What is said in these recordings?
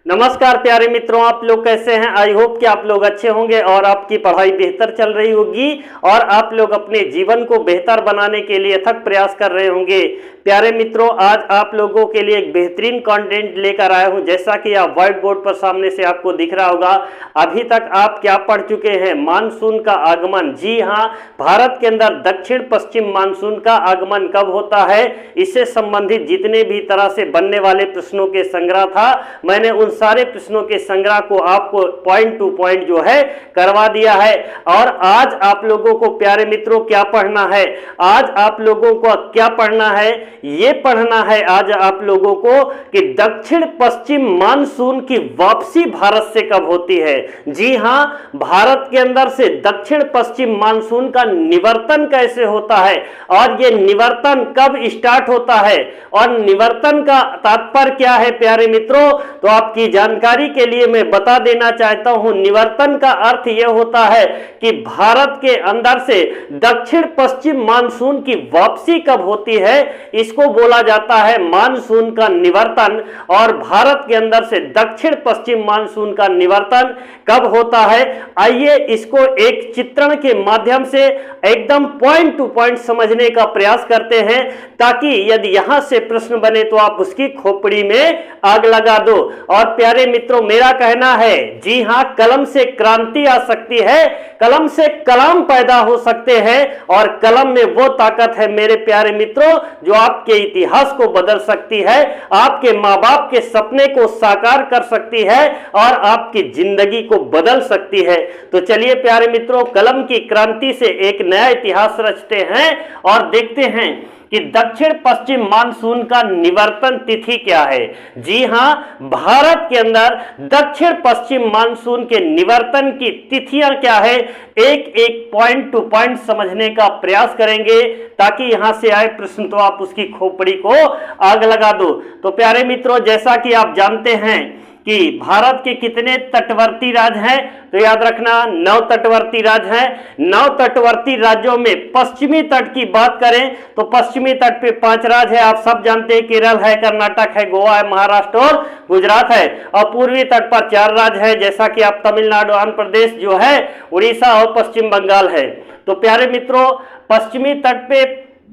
नमस्कार प्यारे मित्रों, आप लोग कैसे हैं। आई होप कि आप लोग अच्छे होंगे और आपकी पढ़ाई बेहतर चल रही होगी और आप लोग अपने जीवन को बेहतर बनाने के लिए अथक प्रयास कर रहे होंगे। प्यारे मित्रों, आज आप लोगों के लिए एक बेहतरीन कंटेंट लेकर आया हूं। जैसा कि आप व्हाइट बोर्ड पर सामने से आपको दिख रहा होगा, अभी तक आप क्या पढ़ चुके हैं, मानसून का आगमन। जी हाँ, भारत के अंदर दक्षिण पश्चिम मानसून का आगमन कब होता है, इससे संबंधित जितने भी तरह से बनने वाले प्रश्नों के संग्रह था, मैंने उन सारे प्रश्नों के संग्रह को आपको पॉइंट टू पॉइंट जो है करवा दिया है। और आज आप लोगों को प्यारे मित्रों क्या पढ़ना है, आज आप लोगों को क्या पढ़ना है, ये पढ़ना है आज आप लोगों को कि दक्षिण पश्चिम मानसून की वापसी भारत से कब होती है। जी हां, भारत के अंदर से दक्षिण पश्चिम मानसून का निवर्तन कैसे होता है और ये निवर्तन कब स्टार्ट होता है और निवर्तन का तात्पर्य क्या है प्यारे मित्रों, तो आपकी जानकारी के लिए मैं बता देना चाहता हूं। निवर्तन का अर्थ यह होता है कि भारत के अंदर से दक्षिण पश्चिम मानसून की वापसी कब होती है, इसको बोला जाता है मानसून का निवर्तन। और भारत के अंदर से दक्षिण पश्चिम मानसून का निवर्तन कब होता है, आइए इसको एक चित्रण के माध्यम से एकदम पॉइंट टू पॉइंट समझने का प्रयास करते हैं, ताकि यदि यहां से प्रश्न बने तो आप उसकी खोपड़ी में आग लगा दो। और प्यारे मित्रों, मेरा कहना है, जी हां, कलम से क्रांति आ सकती है, कलम से कलाम पैदा हो सकते हैं और कलम में वो ताकत है मेरे प्यारे मित्रों जो आपके इतिहास को बदल सकती है, आपके माँ बाप के सपने को साकार कर सकती है और आपकी जिंदगी को बदल सकती है। तो चलिए प्यारे मित्रों, कलम की क्रांति से एक नया इतिहास रचते हैं और देखते हैं कि दक्षिण पश्चिम मानसून का निवर्तन तिथि क्या है। जी हां, भारत के अंदर दक्षिण पश्चिम मानसून के निवर्तन की तिथियां क्या है, एक एक पॉइंट टू पॉइंट समझने का प्रयास करेंगे, ताकि यहां से आए प्रश्न तो आप उसकी खोपड़ी को आग लगा दो। तो प्यारे मित्रों, जैसा कि आप जानते हैं कि भारत के कितने तटवर्ती राज्य हैं, तो याद रखना 9 तटवर्ती राज्य हैं। 9 तटवर्ती राज्यों में पश्चिमी तट की बात करें तो पश्चिमी तट पे 5 राज्य है, आप सब जानते हैं, केरल है, कर्नाटक है, गोवा है, महाराष्ट्र और गुजरात है। और पूर्वी तट पर 4 राज्य है, जैसा कि आप तमिलनाडु, आंध्र प्रदेश जो है, उड़ीसा और पश्चिम बंगाल है। तो प्यारे मित्रों, पश्चिमी तट पे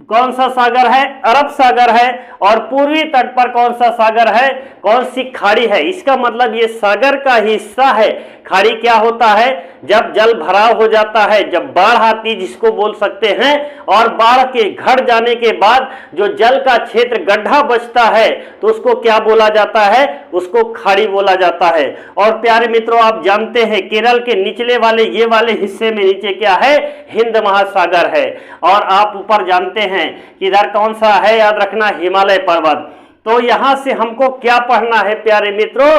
कौन सा सागर है, अरब सागर है। और पूर्वी तट पर कौन सा सागर है, कौन सी खाड़ी है। इसका मतलब ये सागर का हिस्सा है। खाड़ी क्या होता है, जब जल भराव हो जाता है, जब बाढ़ आती जिसको बोल सकते हैं, और बाढ़ के घट जाने के बाद जो जल का क्षेत्र गड्ढा बचता है तो उसको क्या बोला जाता है, उसको खाड़ी बोला जाता है। और प्यारे मित्रों, आप जानते हैं केरल के निचले वाले ये वाले हिस्से में नीचे क्या है, हिंद महासागर है। और आप ऊपर जानते हैं कि इधर कौन सा है, याद रखना, हिमालय पर्वत। तो यहां से हमको क्या पढ़ना है प्यारे मित्रों,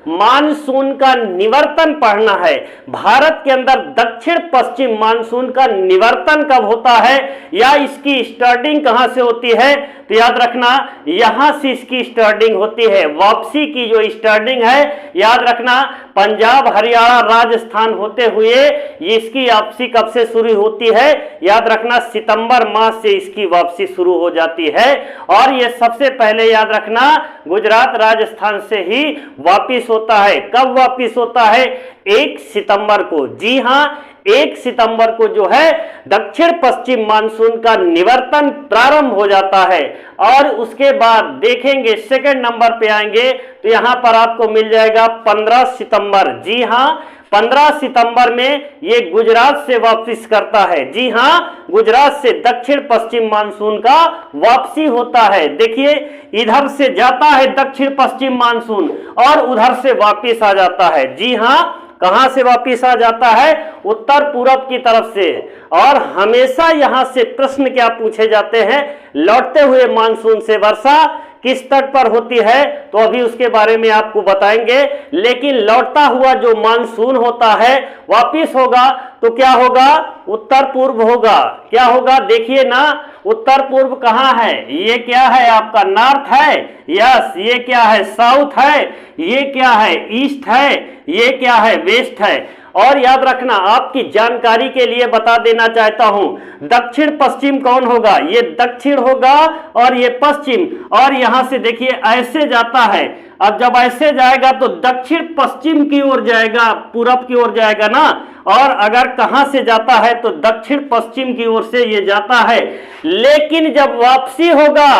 मानसून का निवर्तन पढ़ना है। भारत के अंदर दक्षिण पश्चिम मानसून का निवर्तन कब होता है या इसकी स्टार्टिंग कहां से होती है, तो याद रखना यहां से इसकी स्टार्टिंग होती है। वापसी की जो स्टार्टिंग है, याद रखना, पंजाब, हरियाणा, राजस्थान होते हुए ये इसकी वापसी कब से शुरू होती है, याद रखना सितंबर माह से इसकी वापसी शुरू हो जाती है। और ये सबसे पहले याद रखना गुजरात, राजस्थान से ही वापिस होता है। कब वापिस होता है, 1 सितंबर को। जी हां, 1 सितंबर को जो है दक्षिण पश्चिम मानसून का निवर्तन प्रारंभ हो जाता है। और उसके बाद देखेंगे, सेकंड नंबर पे आएंगे तो यहां पर आपको मिल जाएगा 15 सितंबर। जी हां, 15 सितंबर में ये गुजरात से वापस करता है। जी हां, गुजरात से दक्षिण पश्चिम मानसून का वापसी होता है। देखिए, इधर से जाता है दक्षिण पश्चिम मानसून और उधर से वापस आ जाता है। जी हां, कहां से वापिस आ जाता है, उत्तर पूरब की तरफ से। और हमेशा यहां से प्रश्न क्या पूछे जाते हैं, लौटते हुए मानसून से वर्षा किस तट पर होती है, तो अभी उसके बारे में आपको बताएंगे। लेकिन लौटता हुआ जो मानसून होता है वापिस होगा तो क्या होगा, उत्तर पूर्व होगा। क्या होगा, देखिए ना, उत्तर पूर्व कहां है, ये क्या है आपका नॉर्थ है, यस, ये क्या है साउथ है, ये क्या है ईस्ट है, ये क्या है वेस्ट है। और याद रखना, आपकी जानकारी के लिए बता देना चाहता हूं, दक्षिण पश्चिम कौन होगा? ये दक्षिण होगा और ये पश्चिम, और यहां से देखिए ऐसे जाता है। अब जब ऐसे जाएगा तो दक्षिण पश्चिम की ओर जाएगा, पूरब की ओर जाएगा ना, और अगर कहां से जाता है तो दक्षिण पश्चिम की ओर से ये जाता है। लेकिन जब वापसी होगा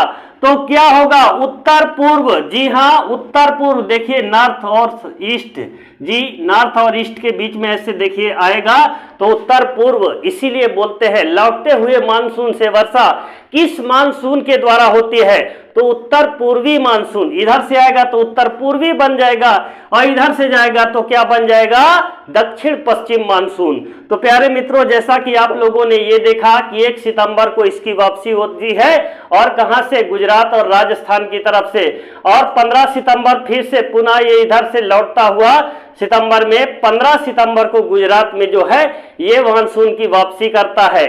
तो क्या होगा? उत्तर पूर्व। जी हाँ, उत्तर पूर्व। देखिए नॉर्थ और ईस्ट, जी नॉर्थ और ईस्ट के बीच में ऐसे देखिए आएगा तो उत्तर पूर्व। इसीलिए बोलते हैं लौटते हुए मानसून से वर्षा किस मानसून के द्वारा होती है? तो उत्तर पूर्वी मानसून। इधर से आएगा तो उत्तर पूर्वी बन जाएगा, और इधर से जाएगा तो क्या बन जाएगा? दक्षिण पश्चिम मानसून। तो प्यारे मित्रों, जैसा कि आप लोगों ने ये देखा कि 1 सितंबर को इसकी वापसी होती है, और कहां से? गुजरात और राजस्थान की तरफ से, और 15 सितंबर फिर से पुनः ये इधर से लौटता हुआ सितंबर में 15 सितंबर को गुजरात में जो है ये मानसून की वापसी करता है।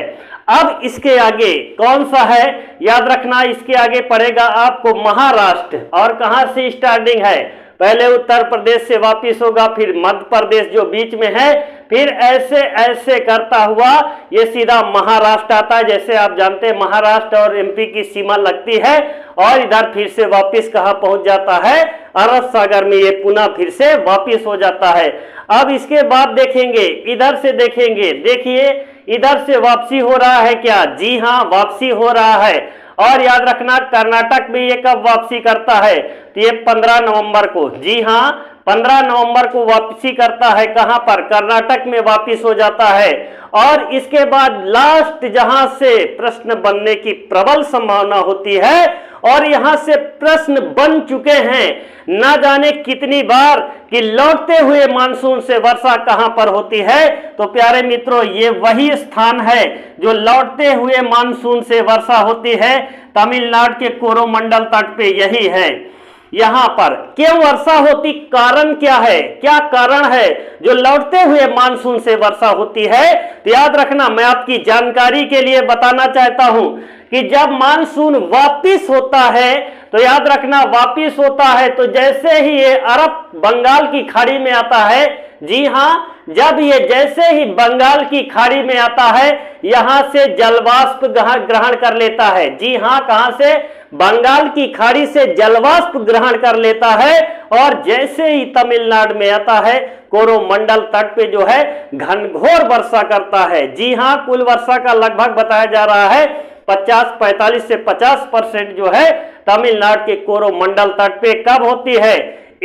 अब इसके आगे कौन सा है? याद रखना, इसके आगे पड़ेगा आपको महाराष्ट्र। और कहां से स्टार्टिंग है? पहले उत्तर प्रदेश से वापिस होगा, फिर मध्य प्रदेश जो बीच में है, फिर ऐसे ऐसे करता हुआ ये सीधा महाराष्ट्र आता है। जैसे आप जानते हैं महाराष्ट्र और एमपी की सीमा लगती है, और इधर फिर से वापिस कहां पहुंच जाता है? अरब सागर में ये पुनः फिर से वापिस हो जाता है। अब इसके बाद देखेंगे, इधर से देखेंगे, देखिए इधर से वापसी हो रहा है क्या? जी हाँ, वापसी हो रहा है। और याद रखना, कर्नाटक में ये कब वापसी करता है? तो ये 15 नवंबर को। जी हाँ, 15 नवंबर को वापसी करता है। कहां पर? कर्नाटक में वापस हो जाता है। और इसके बाद लास्ट जहां से प्रश्न बनने की प्रबल संभावना होती है, और यहां से प्रश्न बन चुके हैं ना जाने कितनी बार, कि लौटते हुए मानसून से वर्षा कहां पर होती है? तो प्यारे मित्रों, ये वही स्थान है जो लौटते हुए मानसून से वर्षा होती है, तमिलनाडु के कोरोमंडल तट पे यही है। यहां पर क्यों वर्षा होती? कारण क्या है? क्या कारण है जो लौटते हुए मानसून से वर्षा होती है? तो याद रखना, मैं आपकी जानकारी के लिए बताना चाहता हूं कि जब मानसून वापिस होता है, तो याद रखना वापिस होता है तो जैसे ही ये अरब बंगाल की खाड़ी में आता है, जी हाँ, जब ये जैसे ही बंगाल की खाड़ी में आता है, यहां से जलवाष्प ग्रहण कर लेता है। जी हाँ, कहां से? बंगाल की खाड़ी से जलवाष्प ग्रहण कर लेता है, और जैसे ही तमिलनाडु में आता है, कोरोमंडल तट पे जो है घनघोर वर्षा करता है। जी हाँ, कुल वर्षा का लगभग बताया जा रहा है 45 से 50% जो है तमिलनाडु के कोरोमंडल तट पे कब होती है?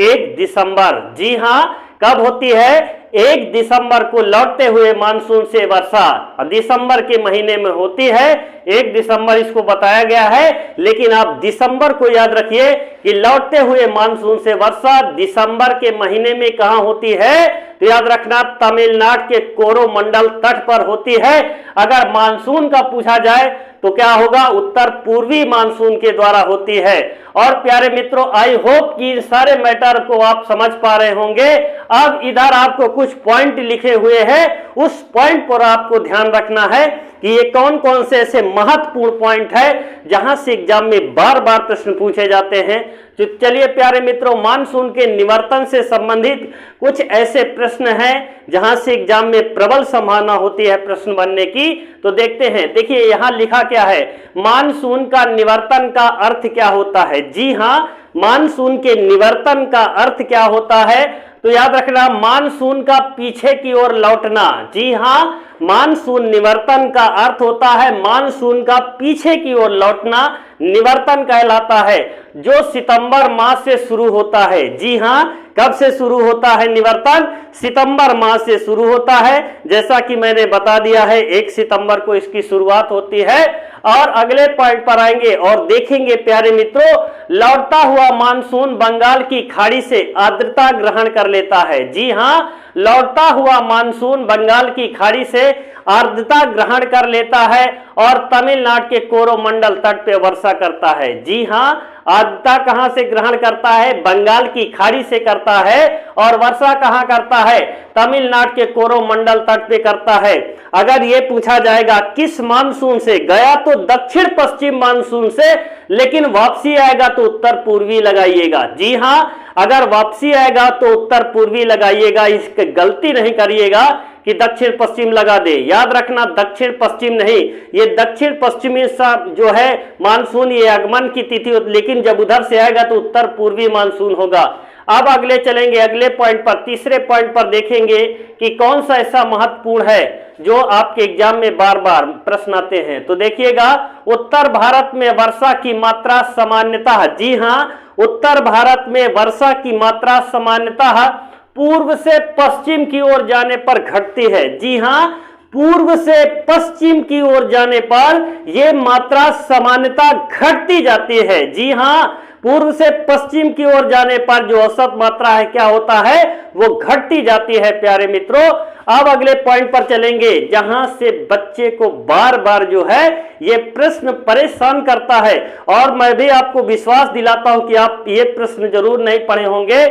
1 दिसंबर। जी हाँ, कब होती है? 1 दिसंबर को लौटते हुए मानसून से वर्षा दिसंबर के महीने में होती है। 1 दिसंबर इसको बताया गया है, लेकिन आप दिसंबर को याद रखिए कि लौटते हुए मानसून से वर्षा दिसंबर के महीने में कहां होती है? तो याद रखना तमिलनाडु के कोरोमंडल तट पर होती है। अगर मानसून का पूछा जाए तो क्या होगा? उत्तर पूर्वी मानसून के द्वारा होती है। और प्यारे मित्रों, आई होप कि सारे मैटर को आप समझ पा रहे होंगे। अब इधर आपको कुछ पॉइंट लिखे हुए हैं, उस पॉइंट पर आपको ध्यान रखना है कि ये कौन कौन से ऐसे महत्वपूर्ण पॉइंट है जहां से एग्जाम में बार बार प्रश्न पूछे जाते हैं। तो चलिए प्यारे मित्रों, मानसून के निवर्तन से संबंधित कुछ ऐसे प्रश्न हैं जहां से एग्जाम में प्रबल संभावना होती है प्रश्न बनने की। तो देखते हैं, देखिए यहां लिखा क्या है? मानसून का निवर्तन का अर्थ क्या होता है? जी हाँ, मानसून के निवर्तन का अर्थ क्या होता है? तो याद रखना, मानसून का पीछे की ओर लौटना। जी हाँ, मानसून निवर्तन का अर्थ होता है मानसून का पीछे की ओर लौटना, निवर्तन कहलाता है, जो सितंबर माह से शुरू होता है। जी हाँ, कब से शुरू होता है निवर्तन? सितंबर माह से शुरू होता है। जैसा कि मैंने बता दिया है, 1 सितंबर को इसकी शुरुआत होती है। और अगले पॉइंट पर आएंगे और देखेंगे प्यारे मित्रों, लौटता हुआ मानसून बंगाल की खाड़ी से आर्द्रता ग्रहण कर लेता है। जी हाँ, लौटता हुआ मानसून बंगाल की खाड़ी से आर्द्रता ग्रहण कर लेता है और तमिलनाडु के कोरोमंडल तट पे वर्षा करता है। जी हाँ, आर्द्रता कहां से ग्रहण करता है? बंगाल की खाड़ी से करता है। और वर्षा कहां करता है? तमिलनाडु के कोरोमंडल तट पे करता है। अगर ये पूछा जाएगा किस मानसून से, गया तो दक्षिण पश्चिम मानसून से, लेकिन वापसी आएगा तो उत्तर पूर्वी लगाइएगा। जी हाँ, अगर वापसी आएगा तो उत्तर पूर्वी लगाइएगा, इसकी गलती नहीं करिएगा कि दक्षिण पश्चिम लगा दे। याद रखना दक्षिण पश्चिम नहीं, ये दक्षिण पश्चिमी जो है मानसून ये आगमन की तिथि होती, लेकिन जब उधर से आएगा तो उत्तर पूर्वी मानसून होगा। अब अगले चलेंगे अगले पॉइंट पर, तीसरे पॉइंट पर देखेंगे कि कौन सा ऐसा महत्वपूर्ण है जो आपके एग्जाम में बार बार प्रश्न आते हैं। तो देखिएगा, उत्तर भारत में वर्षा की मात्रा सामान्यतः, जी हां, उत्तर भारत में वर्षा की मात्रा सामान्यतः पूर्व से पश्चिम की ओर जाने पर घटती है। जी हां, पूर्व से पश्चिम की ओर जाने पर यह मात्रा सामान्यतः घटती जाती है। जी हां, पूर्व से पश्चिम की ओर जाने पर जो औसत मात्रा है क्या होता है, वो घटती जाती है प्यारे मित्रों। अब अगले पॉइंट पर चलेंगे जहां से बच्चे को बार बार जो है ये प्रश्न परेशान करता है, और मैं भी आपको विश्वास दिलाता हूं कि आप ये प्रश्न जरूर नहीं पढ़े होंगे,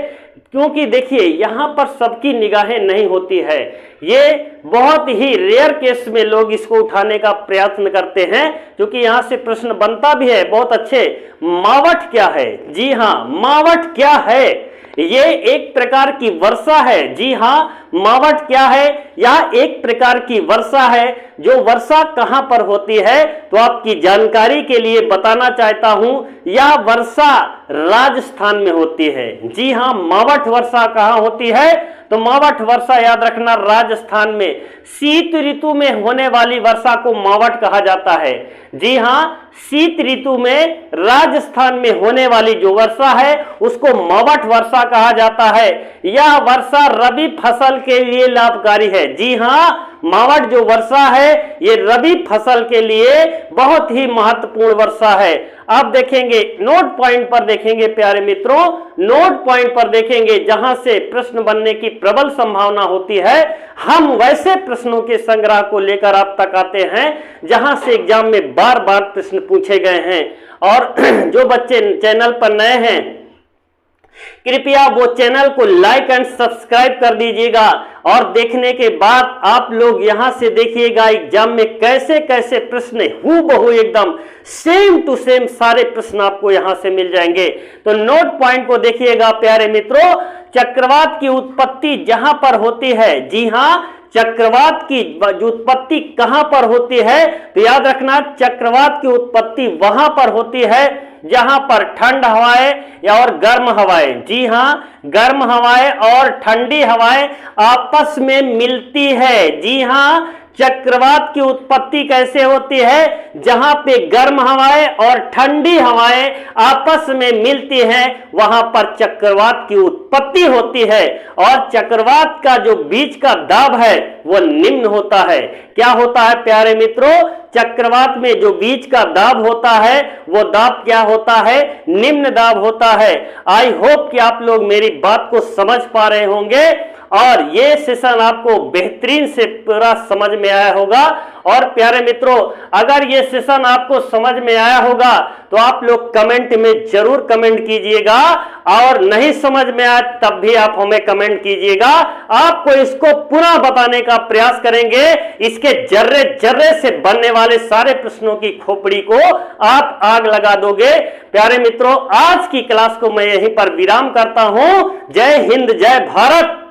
क्योंकि देखिए यहां पर सबकी निगाहें नहीं होती है। ये बहुत ही रेयर केस में लोग इसको उठाने का प्रयत्न करते हैं, क्योंकि यहां से प्रश्न बनता भी है बहुत अच्छे। मावठ क्या है? जी हां, मावठ क्या है? ये एक प्रकार की वर्षा है। जी हां, मावठ क्या है? यह एक प्रकार की वर्षा है। जो वर्षा कहां पर होती है, तो आपकी जानकारी के लिए बताना चाहता हूं, यह वर्षा राजस्थान में होती है। जी हां, मावठ वर्षा कहां होती है? तो मावठ वर्षा याद रखना राजस्थान में। शीत ऋतु में होने वाली वर्षा को मावठ कहा जाता है। जी हां, शीत ऋतु में राजस्थान में होने वाली जो वर्षा है उसको मावठ वर्षा कहा जाता है। यह वर्षा रबी फसल के लिए लाभकारी है। जी हां, मावठ जो वर्षा है ये रबी फसल के लिए बहुत ही महत्वपूर्ण वर्षा है। अब देखेंगे नोट पॉइंट पर, देखेंगे प्यारे मित्रों, नोट पॉइंट पर देखेंगे जहां से प्रश्न बनने की प्रबल संभावना होती है। हम वैसे प्रश्नों के संग्रह को लेकर आप तक आते हैं जहां से एग्जाम में बार बार प्रश्न पूछे गए हैं। और जो बच्चे चैनल पर नए हैं कृपया वो चैनल को लाइक एंड सब्सक्राइब कर दीजिएगा, और देखने के बाद आप लोग यहां से देखिएगा एग्जाम में कैसे कैसे प्रश्न हूबहू एकदम सेम टू सेम सारे प्रश्न आपको यहां से मिल जाएंगे। तो नोट पॉइंट को देखिएगा प्यारे मित्रों, चक्रवात की उत्पत्ति जहां पर होती है, जी हां, चक्रवात की उत्पत्ति कहां पर होती है, तो याद रखना चक्रवात की उत्पत्ति वहां पर होती है जहां पर ठंड हवाएं और गर्म हवाएं, जी हां, गर्म हवाएं और ठंडी हवाएं आपस में मिलती है। जी हां, चक्रवात की उत्पत्ति कैसे होती है? जहां पे गर्म हवाएं और ठंडी हवाएं आपस में मिलती हैं वहां पर चक्रवात की उत्पत्ति होती है। और चक्रवात का जो बीच का दाब है वो निम्न होता है। क्या होता है प्यारे मित्रों? चक्रवात में जो बीच का दाब होता है वो दाब क्या होता है? निम्न दाब होता है। आई होप कि आप लोग मेरी बात को समझ पा रहे होंगे और ये सेशन आपको बेहतरीन से पूरा समझ में आया होगा। और प्यारे मित्रों, अगर ये सेशन आपको समझ में आया होगा तो आप लोग कमेंट में जरूर कमेंट कीजिएगा, और नहीं समझ में आया तब भी आप हमें कमेंट कीजिएगा। आपको इसको पुनः बताने का प्रयास करेंगे। इसके जर्रे जर्रे से बनने वाले सारे प्रश्नों की खोपड़ी को आप आग लगा दोगे। प्यारे मित्रों, आज की क्लास को मैं यहीं पर विराम करता हूं। जय हिंद, जय भारत।